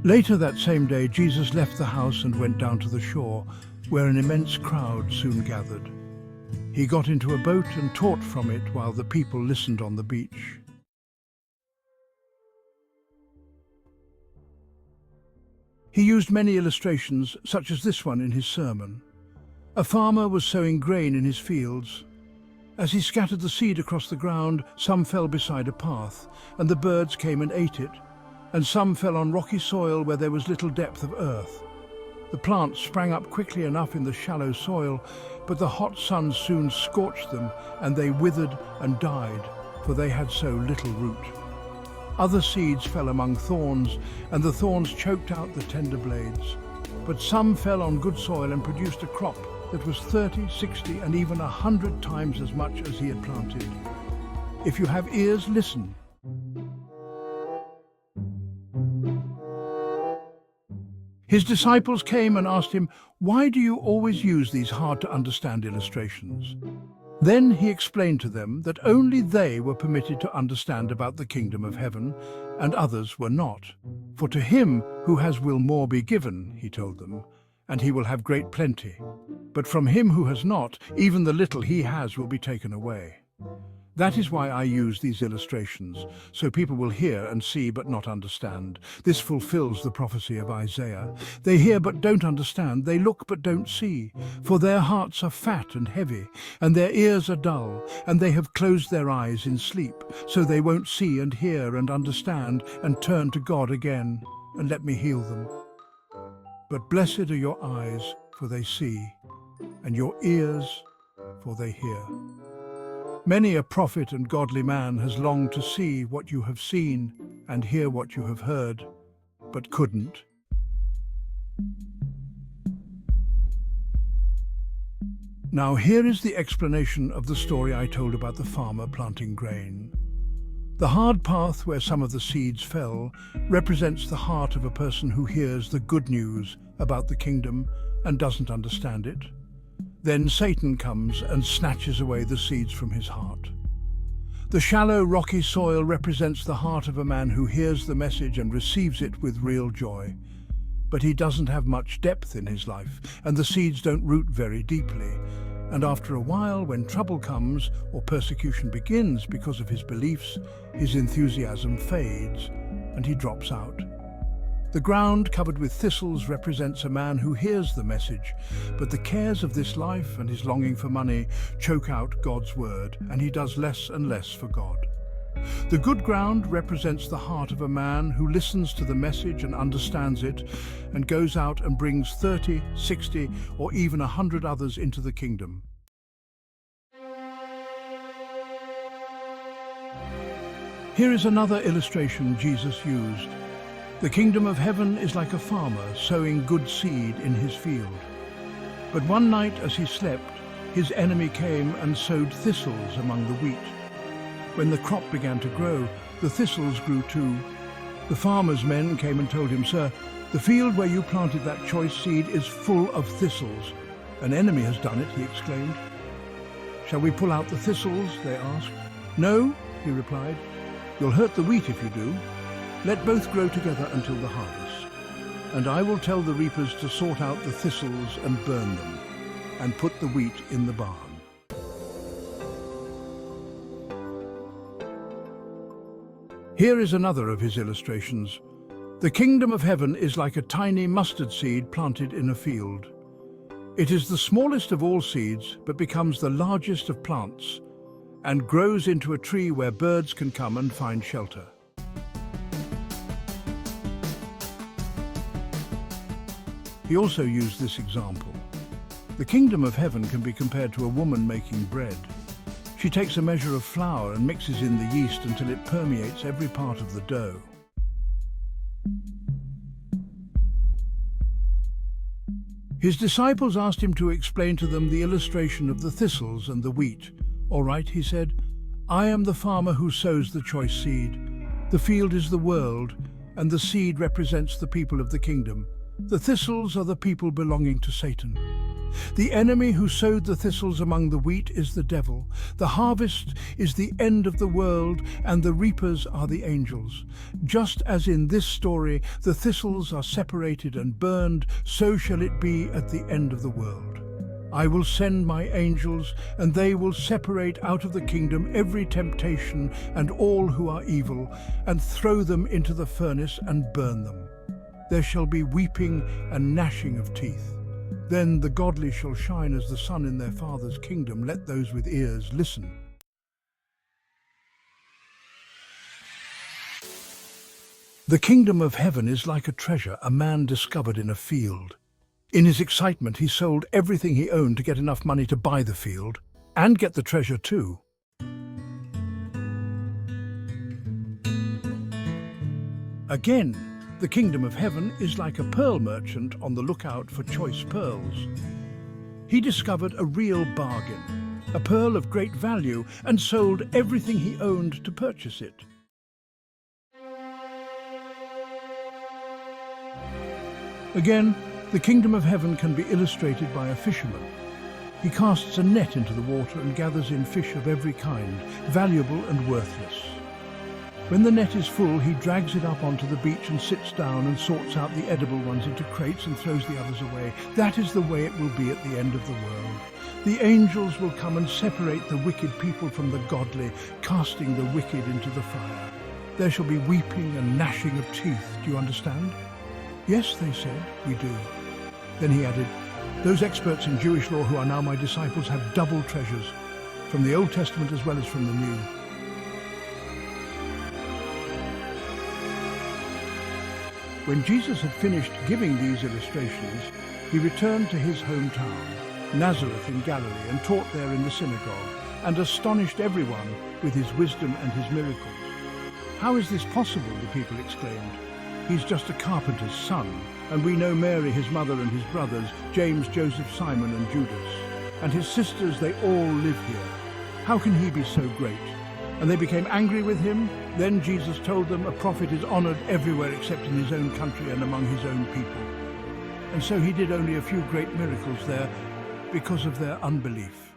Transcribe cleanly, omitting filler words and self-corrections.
Later that same day, Jesus left the house and went down to the shore, where an immense crowd soon gathered. He got into a boat and taught from it while the people listened on the beach. He used many illustrations, such as this one in his sermon. A farmer was sowing grain in his fields. As he scattered the seed across the ground, some fell beside a path, and the birds came and ate it, and some fell on rocky soil where there was little depth of earth. The plants sprang up quickly enough in the shallow soil, but the hot sun soon scorched them, and they withered and died, for they had so little root. Other seeds fell among thorns, and the thorns choked out the tender blades. But some fell on good soil and produced a crop that was 30, 60, and even 100 times as much as he had planted. If you have ears, listen. His disciples came and asked him, "Why do you always use these hard-to-understand illustrations?" Then he explained to them that only they were permitted to understand about the kingdom of heaven, and others were not. For to him who has will more be given, he told them, and he will have great plenty. But from him who has not, even the little he has will be taken away. That is why I use these illustrations, so people will hear and see but not understand. This fulfills the prophecy of Isaiah. They hear but don't understand, they look but don't see. For their hearts are fat and heavy, and their ears are dull, and they have closed their eyes in sleep, so they won't see and hear and understand and turn to God again, and let me heal them. But blessed are your eyes, for they see, and your ears, for they hear. Many a prophet and godly man has longed to see what you have seen and hear what you have heard, but couldn't. Now here is the explanation of the story I told about the farmer planting grain. The hard path where some of the seeds fell represents the heart of a person who hears the good news about the kingdom and doesn't understand it. Then Satan comes and snatches away the seeds from his heart. The shallow, rocky soil represents the heart of a man who hears the message and receives it with real joy. But he doesn't have much depth in his life, and the seeds don't root very deeply. And after a while, when trouble comes or persecution begins because of his beliefs, his enthusiasm fades and he drops out. The ground covered with thistles represents a man who hears the message, but the cares of this life and his longing for money choke out God's word, and he does less and less for God. The good ground represents the heart of a man who listens to the message and understands it, and goes out and brings 30, 60, or even 100 others into the kingdom. Here is another illustration Jesus used. The kingdom of heaven is like a farmer sowing good seed in his field. But one night as he slept, his enemy came and sowed thistles among the wheat. When the crop began to grow, the thistles grew too. The farmer's men came and told him, "Sir, the field where you planted that choice seed is full of thistles." "An enemy has done it," he exclaimed. "Shall we pull out the thistles?" they asked. "No," he replied. "You'll hurt the wheat if you do. Let both grow together until the harvest. And I will tell the reapers to sort out the thistles and burn them, and put the wheat in the barn." Here is another of his illustrations. The kingdom of heaven is like a tiny mustard seed planted in a field. It is the smallest of all seeds, but becomes the largest of plants, and grows into a tree where birds can come and find shelter. He also used this example. The kingdom of heaven can be compared to a woman making bread. She takes a measure of flour and mixes in the yeast until it permeates every part of the dough. His disciples asked him to explain to them the illustration of the thistles and the wheat. "All right," he said, "I am the farmer who sows the choice seed. The field is the world, and the seed represents the people of the kingdom. The thistles are the people belonging to Satan. The enemy who sowed the thistles among the wheat is the devil. The harvest is the end of the world, and the reapers are the angels. Just as in this story, the thistles are separated and burned, so shall it be at the end of the world. I will send my angels, and they will separate out of the kingdom every temptation and all who are evil, and throw them into the furnace and burn them. There shall be weeping and gnashing of teeth. Then the godly shall shine as the sun in their Father's kingdom. Let those with ears listen. The kingdom of heaven is like a treasure a man discovered in a field. In his excitement, he sold everything he owned to get enough money to buy the field and get the treasure too. Again, the kingdom of heaven is like a pearl merchant on the lookout for choice pearls. He discovered a real bargain, a pearl of great value, and sold everything he owned to purchase it. Again, the kingdom of heaven can be illustrated by a fisherman. He casts a net into the water and gathers in fish of every kind, valuable and worthless. When the net is full, he drags it up onto the beach and sits down and sorts out the edible ones into crates and throws the others away. That is the way it will be at the end of the world. The angels will come and separate the wicked people from the godly, casting the wicked into the fire. There shall be weeping and gnashing of teeth. Do you understand? Yes, they said, we do. Then he added, those experts in Jewish law who are now my disciples have double treasures, from the Old Testament as well as from the New. When Jesus had finished giving these illustrations, he returned to his hometown, Nazareth in Galilee, and taught there in the synagogue, and astonished everyone with his wisdom and his miracles. How is this possible? The people exclaimed. He's just a carpenter's son, and we know Mary, his mother, and his brothers, James, Joseph, Simon, and Judas. And his sisters, they all live here. How can he be so great? And they became angry with him. Then Jesus told them, a prophet is honored everywhere except in his own country and among his own people. And so he did only a few great miracles there because of their unbelief.